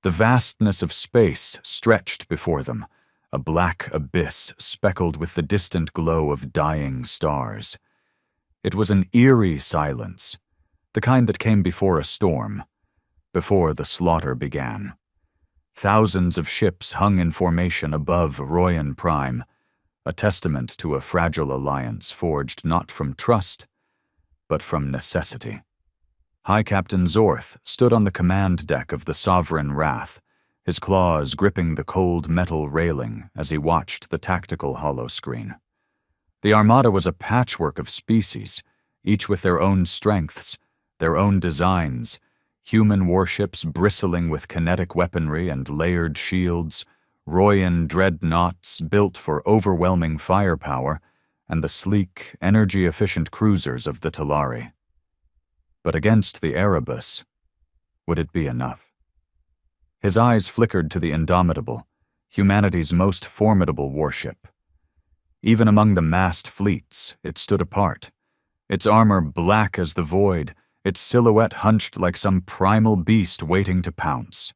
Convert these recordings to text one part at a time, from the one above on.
The vastness of space stretched before them, a black abyss speckled with the distant glow of dying stars. It was an eerie silence, the kind that came before a storm, before the slaughter began. Thousands of ships hung in formation above Royan Prime, a testament to a fragile alliance forged not from trust, but from necessity. High Captain Zorth stood on the command deck of the Sovereign Wrath, his claws gripping the cold metal railing as he watched the tactical holoscreen. The Armada was a patchwork of species, each with their own strengths, their own designs, human warships bristling with kinetic weaponry and layered shields, Royan dreadnoughts built for overwhelming firepower, and the sleek, energy-efficient cruisers of the Talari. But against the Erebus, would it be enough? His eyes flickered to the Indomitable, humanity's most formidable warship. Even among the massed fleets, it stood apart, its armor black as the void, its silhouette hunched like some primal beast waiting to pounce.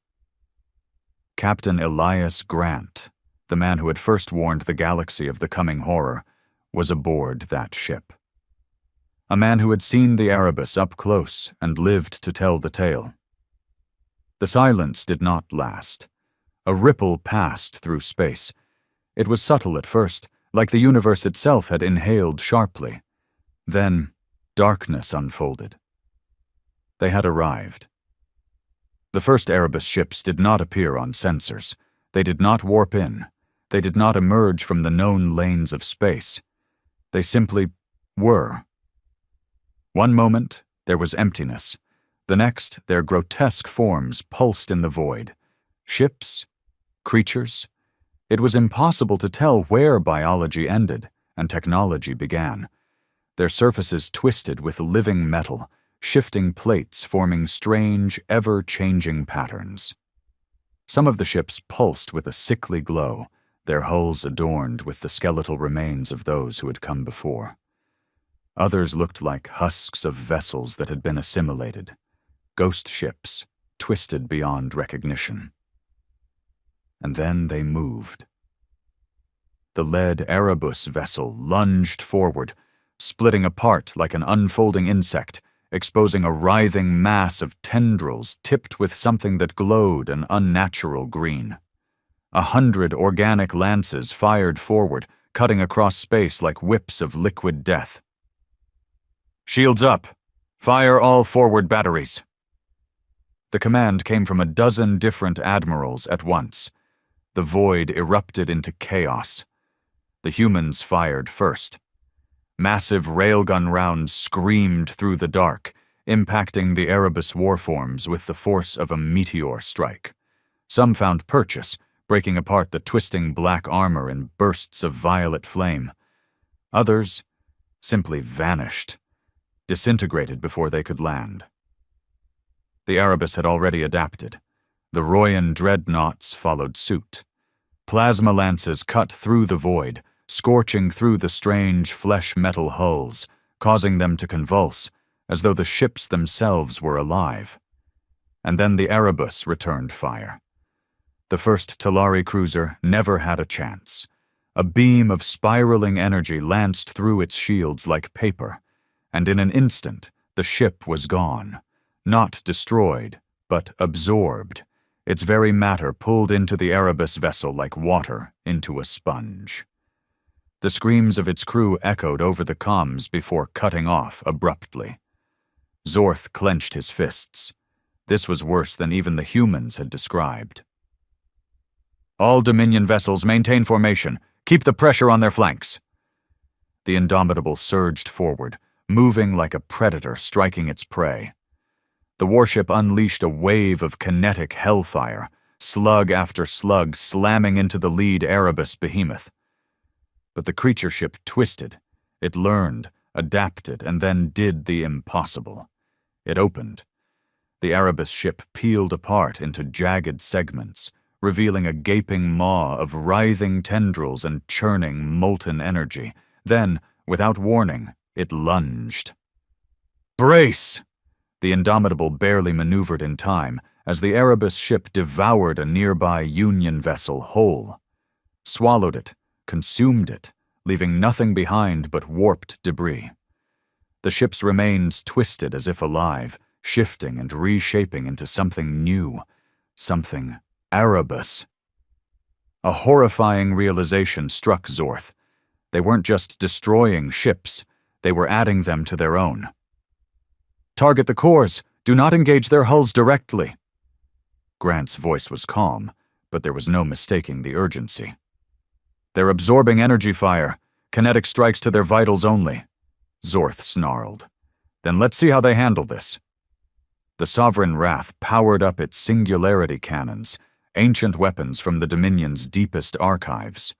Captain Elias Grant, the man who had first warned the galaxy of the coming horror, was aboard that ship. A man who had seen the Erebus up close and lived to tell the tale. The silence did not last. A ripple passed through space. It was subtle at first, like the universe itself had inhaled sharply. Then, darkness unfolded. They had arrived. The first Erebus ships did not appear on sensors. They did not warp in. They did not emerge from the known lanes of space. They simply were. One moment, there was emptiness. The next, their grotesque forms pulsed in the void. Ships? Creatures? It was impossible to tell where biology ended and technology began. Their surfaces twisted with living metal, shifting plates forming strange, ever-changing patterns. Some of the ships pulsed with a sickly glow, their hulls adorned with the skeletal remains of those who had come before. Others looked like husks of vessels that had been assimilated, ghost ships, twisted beyond recognition. And then they moved. The lead Erebus vessel lunged forward, splitting apart like an unfolding insect, exposing a writhing mass of tendrils tipped with something that glowed an unnatural green. 100 organic lances fired forward, cutting across space like whips of liquid death. "Shields up! Fire all forward batteries!" The command came from a dozen different admirals at once. The void erupted into chaos. The humans fired first. Massive railgun rounds screamed through the dark, impacting the Erebus warforms with the force of a meteor strike. Some found purchase, breaking apart the twisting black armor in bursts of violet flame. Others simply vanished, disintegrated before they could land. The Erebus had already adapted. The Royan dreadnoughts followed suit. Plasma lances cut through the void, scorching through the strange flesh-metal hulls, causing them to convulse, as though the ships themselves were alive. And then the Erebus returned fire. The first Talari cruiser never had a chance. A beam of spiraling energy lanced through its shields like paper, and in an instant the ship was gone, not destroyed, but absorbed, its very matter pulled into the Erebus vessel like water into a sponge. The screams of its crew echoed over the comms before cutting off abruptly. Zorth clenched his fists. This was worse than even the humans had described. "All Dominion vessels maintain formation. Keep the pressure on their flanks." The Indomitable surged forward, moving like a predator striking its prey. The warship unleashed a wave of kinetic hellfire, slug after slug slamming into the lead Erebus behemoth. But the creature ship twisted. It learned, adapted, and then did the impossible. It opened. The Erebus ship peeled apart into jagged segments, revealing a gaping maw of writhing tendrils and churning molten energy. Then, without warning, it lunged. "Brace!" The Indomitable barely maneuvered in time, as the Erebus ship devoured a nearby Union vessel whole, swallowed it, consumed it, leaving nothing behind but warped debris. The ship's remains twisted as if alive, shifting and reshaping into something new, something Erebus. A horrifying realization struck Zorth. They weren't just destroying ships, they were adding them to their own. "Target the cores! Do not engage their hulls directly!" Grant's voice was calm, but there was no mistaking the urgency. "They're absorbing energy fire. Kinetic strikes to their vitals only," Zorth snarled. "Then let's see how they handle this." The Sovereign Wrath powered up its singularity cannons, ancient weapons from the Dominion's deepest archives.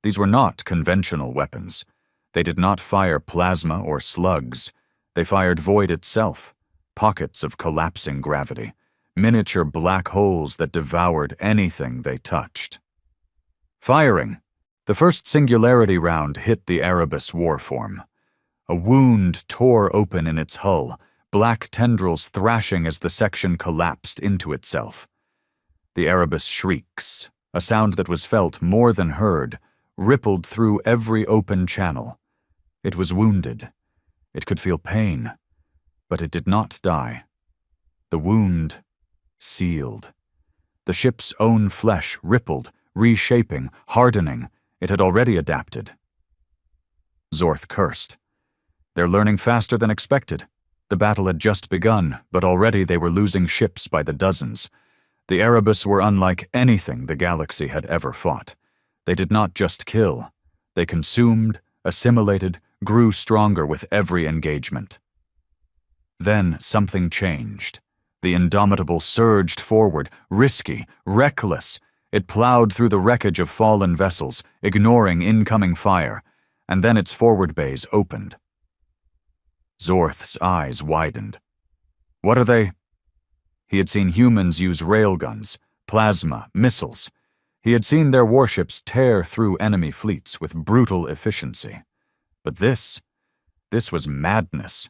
These were not conventional weapons. They did not fire plasma or slugs. They fired void itself, pockets of collapsing gravity, miniature black holes that devoured anything they touched. Firing. The first singularity round hit the Erebus warform. A wound tore open in its hull, black tendrils thrashing as the section collapsed into itself. The Erebus shrieks, a sound that was felt more than heard, rippled through every open channel. It was wounded. It could feel pain, but it did not die. The wound sealed. The ship's own flesh rippled, reshaping, hardening. It had already adapted. Zorth cursed. "They're learning faster than expected." The battle had just begun, but already they were losing ships by the dozens. The Erebus were unlike anything the galaxy had ever fought. They did not just kill. They consumed, assimilated, grew stronger with every engagement. Then something changed. The Indomitable surged forward, risky, reckless. It plowed through the wreckage of fallen vessels, ignoring incoming fire, and then its forward bays opened. Zorth's eyes widened. "What are they?" He had seen humans use railguns, plasma, missiles. He had seen their warships tear through enemy fleets with brutal efficiency. But this was madness.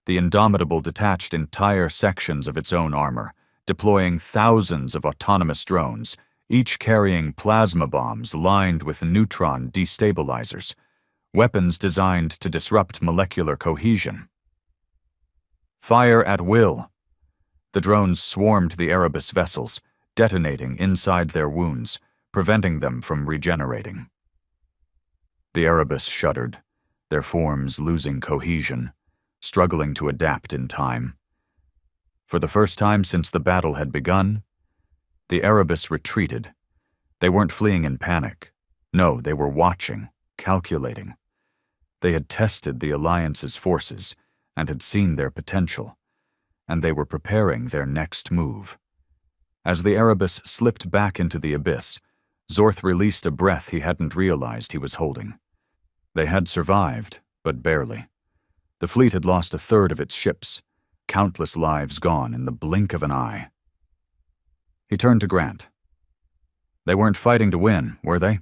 The Indomitable detached entire sections of its own armor, deploying thousands of autonomous drones, each carrying plasma bombs lined with neutron destabilizers, weapons designed to disrupt molecular cohesion. Fire at will. The drones swarmed the Erebus vessels, detonating inside their wounds, preventing them from regenerating. The Erebus shuddered, their forms losing cohesion, struggling to adapt in time. For the first time since the battle had begun, the Erebus retreated. They weren't fleeing in panic. No, they were watching, calculating. They had tested the Alliance's forces and had seen their potential, and they were preparing their next move. As the Erebus slipped back into the abyss, Zorth released a breath he hadn't realized he was holding. They had survived, but barely. The fleet had lost a third of its ships, countless lives gone in the blink of an eye. He turned to Grant. "They weren't fighting to win, were they?"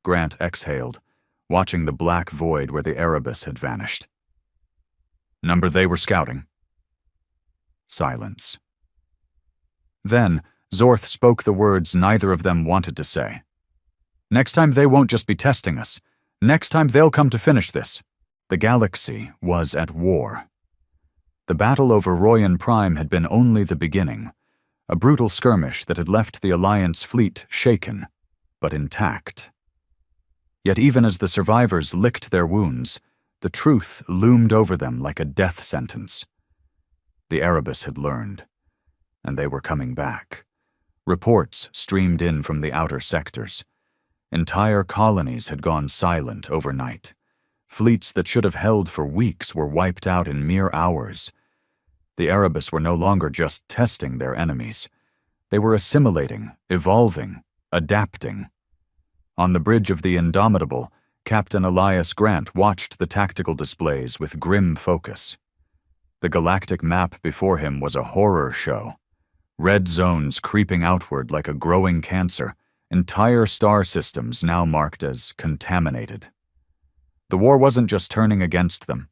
Grant exhaled, watching the black void where the Erebus had vanished. "Number they were scouting." Silence. Then, Zorth spoke the words neither of them wanted to say. "Next time they won't just be testing us. Next time they'll come to finish this." The galaxy was at war. The battle over Royan Prime had been only the beginning, a brutal skirmish that had left the Alliance fleet shaken, but intact. Yet even as the survivors licked their wounds, the truth loomed over them like a death sentence. The Erebus had learned, and they were coming back. Reports streamed in from the outer sectors. Entire colonies had gone silent overnight. Fleets that should have held for weeks were wiped out in mere hours. The Erebus were no longer just testing their enemies. They were assimilating, evolving, adapting. On the bridge of the Indomitable, Captain Elias Grant watched the tactical displays with grim focus. The galactic map before him was a horror show. Red zones creeping outward like a growing cancer, entire star systems now marked as contaminated. The war wasn't just turning against them.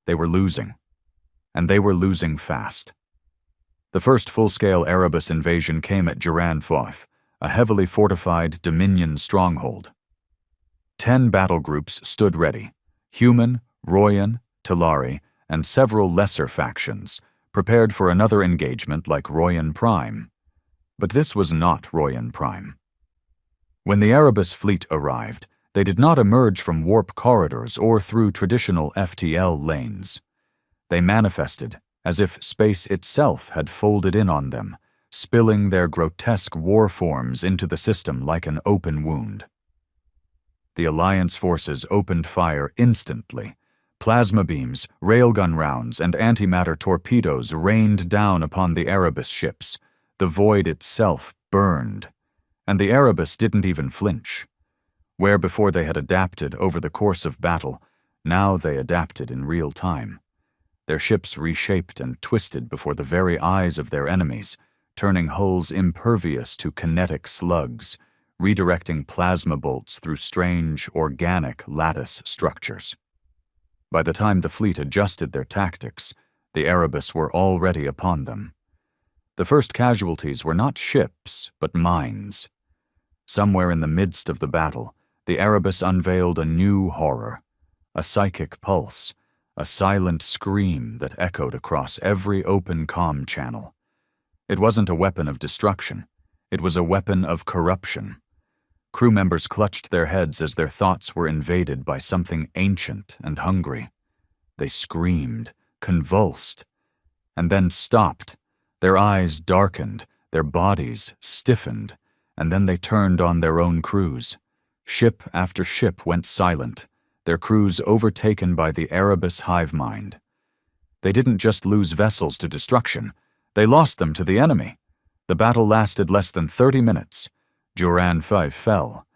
They were losing. And they were losing fast. The first full-scale Erebus invasion came at Terran, a heavily fortified Dominion stronghold. 10 battle groups stood ready: human, Royan, Talari, and several lesser factions, prepared for another engagement like Royan Prime. But this was not Royan Prime. When the Erebus fleet arrived, they did not emerge from warp corridors or through traditional FTL lanes. They manifested as if space itself had folded in on them, spilling their grotesque war forms into the system like an open wound. The Alliance forces opened fire instantly. Plasma beams, railgun rounds, and antimatter torpedoes rained down upon the Erebus ships. The void itself burned, and the Erebus didn't even flinch. Where before they had adapted over the course of battle, now they adapted in real time. Their ships reshaped and twisted before the very eyes of their enemies, turning hulls impervious to kinetic slugs, redirecting plasma bolts through strange, organic lattice structures. By the time the fleet adjusted their tactics, the Erebus were already upon them. The first casualties were not ships, but mines. Somewhere in the midst of the battle, the Erebus unveiled a new horror, a psychic pulse, a silent scream that echoed across every open comm channel. It wasn't a weapon of destruction. It was a weapon of corruption. Crew members clutched their heads as their thoughts were invaded by something ancient and hungry. They screamed, convulsed, and then stopped. Their eyes darkened, their bodies stiffened, and then they turned on their own crews. Ship after ship went silent, their crews overtaken by the Erebus hive mind. They didn't just lose vessels to destruction, they lost them to the enemy. The battle lasted less than 30 minutes. Terran 5 fell.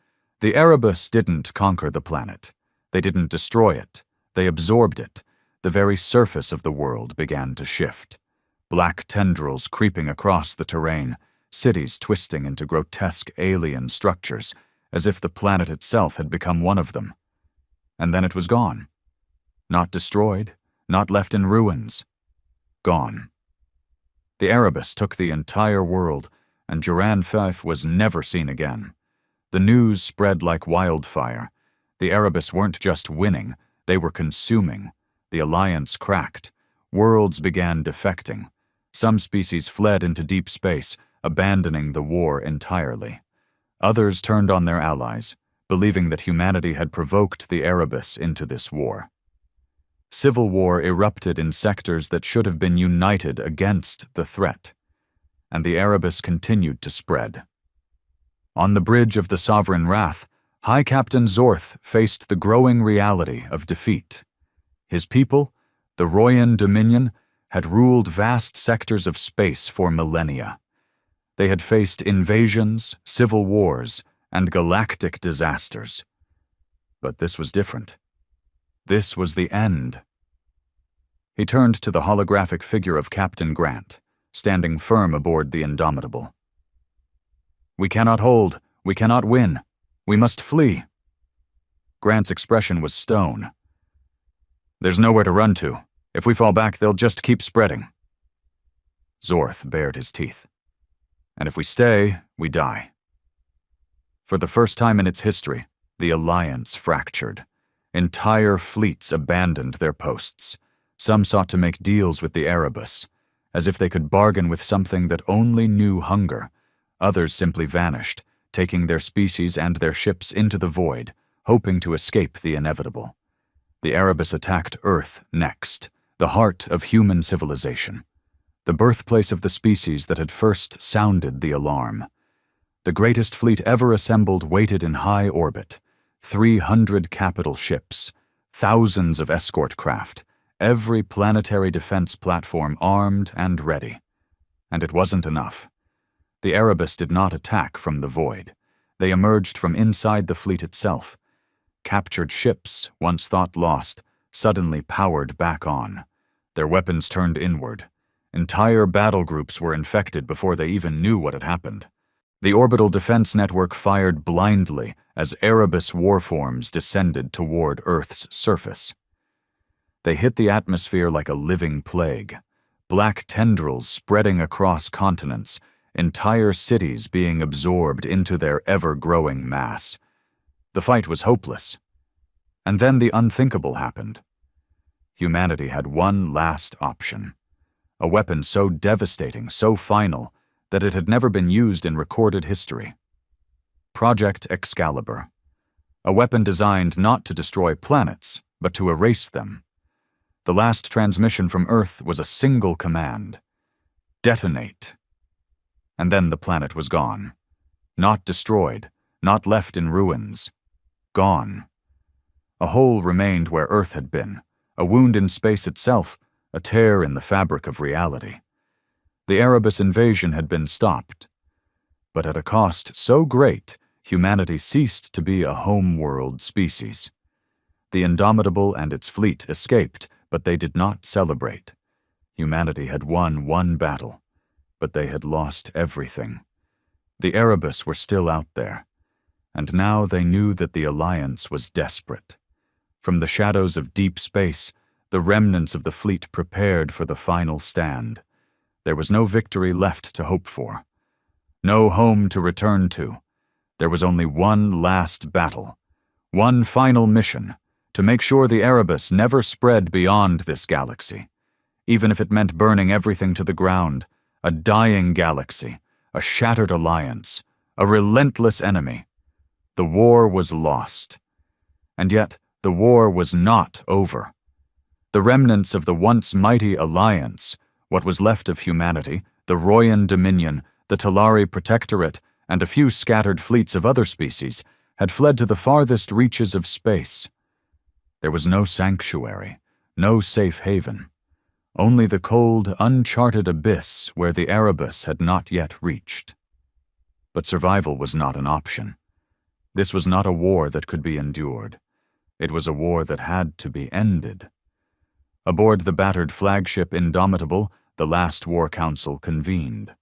The Erebus didn't conquer the planet. They didn't destroy it. They absorbed it. The very surface of the world began to shift. Black tendrils creeping across the terrain, cities twisting into grotesque alien structures, as if the planet itself had become one of them. And then it was gone. Not destroyed, not left in ruins. Gone. The Erebus took the entire world, and Terran 5 was never seen again. The news spread like wildfire. The Erebus weren't just winning, they were consuming. The alliance cracked. Worlds began defecting. Some species fled into deep space, abandoning the war entirely. Others turned on their allies, believing that humanity had provoked the Erebus into this war. Civil war erupted in sectors that should have been united against the threat, and the Erebus continued to spread. On the bridge of the Sovereign Wrath, High Captain Zorth faced the growing reality of defeat. His people, the Royan Dominion, had ruled vast sectors of space for millennia. They had faced invasions, civil wars, and galactic disasters. But this was different. This was the end. He turned to the holographic figure of Captain Grant, standing firm aboard the Indomitable. "We cannot hold. We cannot win. We must flee." Grant's expression was stone. "There's nowhere to run to. If we fall back, they'll just keep spreading." Zorth bared his teeth. "And if we stay, we die." For the first time in its history, the Alliance fractured. Entire fleets abandoned their posts. Some sought to make deals with the Erebus, as if they could bargain with something that only knew hunger. Others simply vanished, taking their species and their ships into the void, hoping to escape the inevitable. The Erebus attacked Earth next, the heart of human civilization, the birthplace of the species that had first sounded the alarm. The greatest fleet ever assembled waited in high orbit, 300 capital ships, thousands of escort craft, every planetary defense platform armed and ready. And it wasn't enough. The Erebus did not attack from the void. They emerged from inside the fleet itself. Captured ships, once thought lost, suddenly powered back on. Their weapons turned inward. Entire battle groups were infected before they even knew what had happened. The orbital defense network fired blindly as Erebus warforms descended toward Earth's surface. They hit the atmosphere like a living plague. black tendrils spreading across continents, entire cities being absorbed into their ever-growing mass. The fight was hopeless. And then the unthinkable happened. Humanity had one last option, a weapon so devastating, so final, that it had never been used in recorded history. Project Excalibur, a weapon designed not to destroy planets, but to erase them. The last transmission from Earth was a single command: detonate. And then the planet was gone. Not destroyed, not left in ruins. Gone. A hole remained where Earth had been, a wound in space itself, a tear in the fabric of reality. The Erebus invasion had been stopped, but at a cost so great, humanity ceased to be a home-world species. The Indomitable and its fleet escaped, but they did not celebrate. Humanity had won one battle, but they had lost everything. The Erebus were still out there, and now they knew that the Alliance was desperate. From the shadows of deep space, the remnants of the fleet prepared for the final stand. There was no victory left to hope for, no home to return to. There was only one last battle, one final mission, to make sure the Erebus never spread beyond this galaxy, even if it meant burning everything to the ground. A dying galaxy, a shattered alliance, a relentless enemy. The war was lost. And yet, the war was not over. The remnants of the once mighty alliance, what was left of humanity, the Royan Dominion, the Talari Protectorate, and a few scattered fleets of other species, had fled to the farthest reaches of space. There was no sanctuary, no safe haven. Only the cold, uncharted abyss where the Erebus had not yet reached. But survival was not an option. This was not a war that could be endured. It was a war that had to be ended. Aboard the battered flagship Indomitable, the last War Council convened.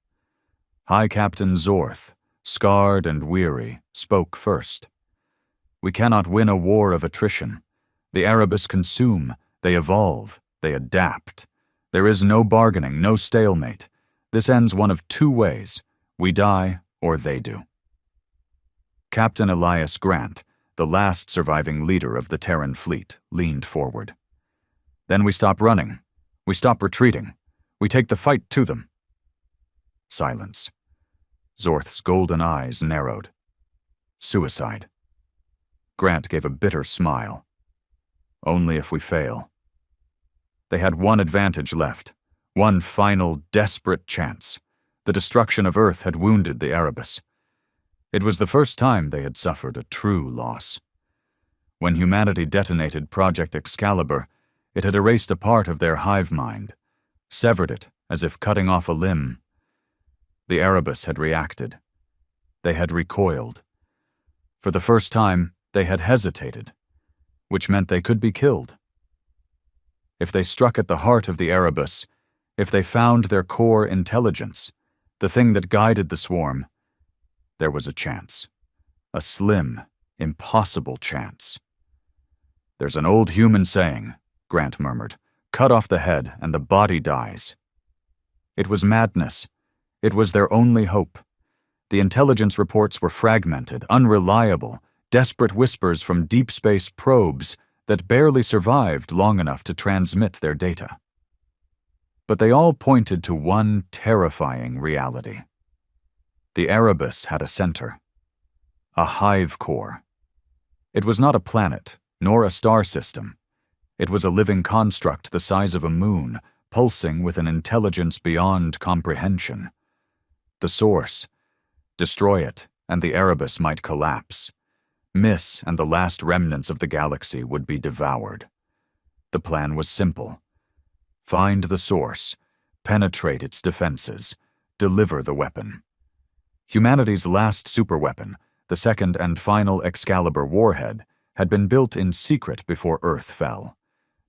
High Captain Zorth, scarred and weary, spoke first. We cannot win a war of attrition. The Erebus consume, they evolve, they adapt. There is no bargaining, no stalemate. This ends one of two ways: we die or they do. Captain Elias Grant, the last surviving leader of the Terran fleet, leaned forward. Then we stop running. We stop retreating. We take the fight to them. Silence. Zorth's golden eyes narrowed. Suicide. Grant gave a bitter smile. Only if we fail. They had one advantage left, one final, desperate chance. The destruction of Earth had wounded the Erebus. It was the first time they had suffered a true loss. When humanity detonated Project Excalibur, it had erased a part of their hive mind, severed it as if cutting off a limb. The Erebus had reacted. They had recoiled. For the first time, they had hesitated, which meant they could be killed. If they struck at the heart of the Erebus, if they found their core intelligence, the thing that guided the swarm, there was a chance. A slim, impossible chance. "There's an old human saying," Grant murmured, "cut off the head and the body dies." It was madness. It was their only hope. The intelligence reports were fragmented, unreliable, desperate whispers from deep space probes that barely survived long enough to transmit their data. But they all pointed to one terrifying reality. The Erebus had a center, a hive core. It was not a planet, nor a star system. It was a living construct the size of a moon, pulsing with an intelligence beyond comprehension. The source. Destroy it, and the Erebus might collapse. Miss, and the last remnants of the galaxy would be devoured. The plan was simple. Find the source, penetrate its defenses, deliver the weapon. Humanity's last superweapon, the second and final Excalibur warhead, had been built in secret before Earth fell.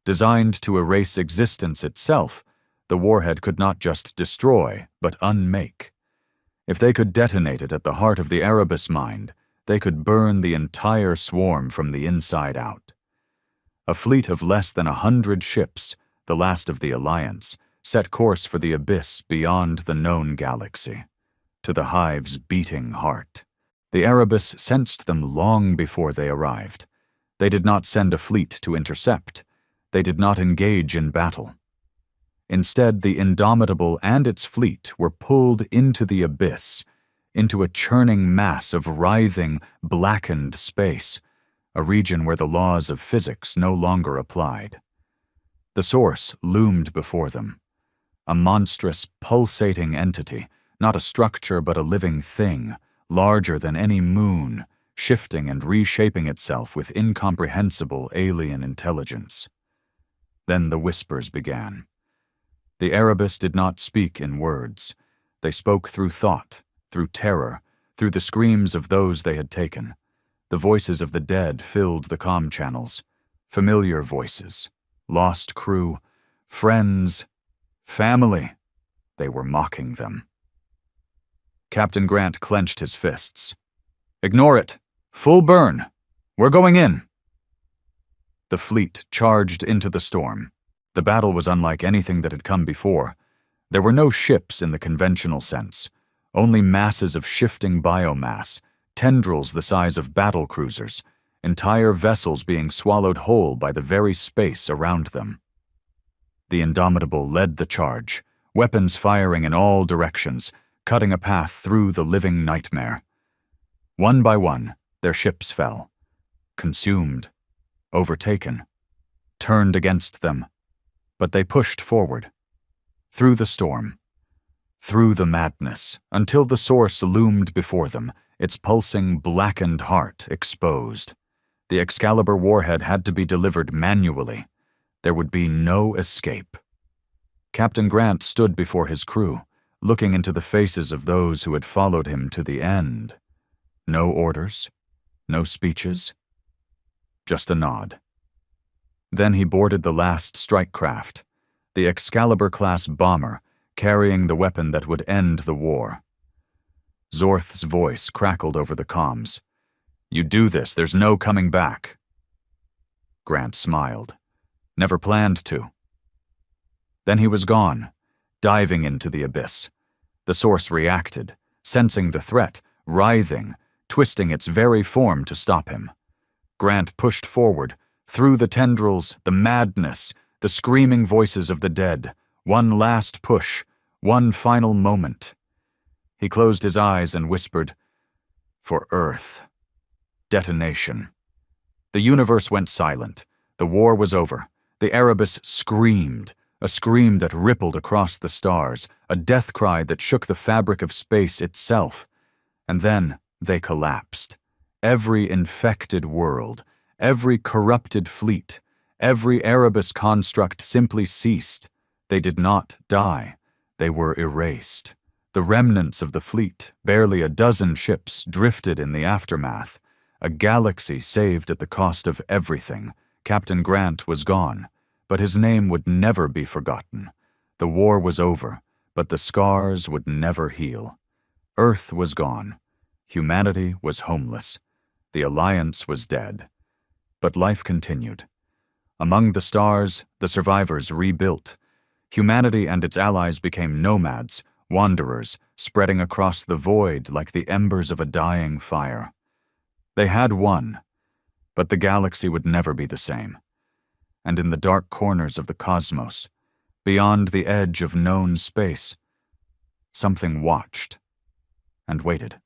Designed to erase existence itself, the warhead could not just destroy, but unmake. If they could detonate it at the heart of the Erebus mind, they could burn the entire swarm from the inside out. A fleet of less than 100 ships, the last of the Alliance, set course for the abyss beyond the known galaxy, to the hive's beating heart. The Erebus sensed them long before they arrived. They did not send a fleet to intercept. They did not engage in battle. Instead, the Indomitable and its fleet were pulled into the abyss, into a churning mass of writhing, blackened space, a region where the laws of physics no longer applied. The source loomed before them, a monstrous, pulsating entity, not a structure but a living thing, larger than any moon, shifting and reshaping itself with incomprehensible alien intelligence. Then the whispers began. The Erebus did not speak in words. They spoke through thought, through terror, through the screams of those they had taken. The voices of the dead filled the comm channels. Familiar voices, lost crew, friends, family. They were mocking them. Captain Grant clenched his fists. "Ignore it. Full burn. We're going in." The fleet charged into the storm. The battle was unlike anything that had come before. There were no ships in the conventional sense, only masses of shifting biomass, tendrils the size of battle cruisers, entire vessels being swallowed whole by the very space around them. The Indomitable led the charge, weapons firing in all directions, cutting a path through the living nightmare. One by one, their ships fell, consumed, overtaken, turned against them, but they pushed forward, through the storm, through the madness, until the source loomed before them, its pulsing, blackened heart exposed. The Excalibur warhead had to be delivered manually. There would be no escape. Captain Grant stood before his crew, looking into the faces of those who had followed him to the end. No orders, no speeches, just a nod. Then he boarded the last strike craft, the Excalibur-class bomber, carrying the weapon that would end the war. Zorth's voice crackled over the comms. "You do this, there's no coming back." Grant smiled. Never planned to. Then he was gone, diving into the abyss. The source reacted, sensing the threat, writhing, twisting its very form to stop him. Grant pushed forward, through the tendrils, the madness, the screaming voices of the dead. One last push, one final moment. He closed his eyes and whispered, "For Earth." Detonation. The universe went silent. The war was over. The Erebus screamed, a scream that rippled across the stars, a death cry that shook the fabric of space itself. And then they collapsed. Every infected world, every corrupted fleet, every Erebus construct simply ceased. They did not die. They were erased. The remnants of the fleet, barely a dozen ships, drifted in the aftermath. A galaxy saved at the cost of everything. Captain Grant was gone, but his name would never be forgotten. The war was over, but the scars would never heal. Earth was gone. Humanity was homeless. The Alliance was dead. But life continued. Among the stars, the survivors rebuilt. Humanity and its allies became nomads, wanderers, spreading across the void like the embers of a dying fire. They had won, but the galaxy would never be the same. And in the dark corners of the cosmos, beyond the edge of known space, something watched and waited.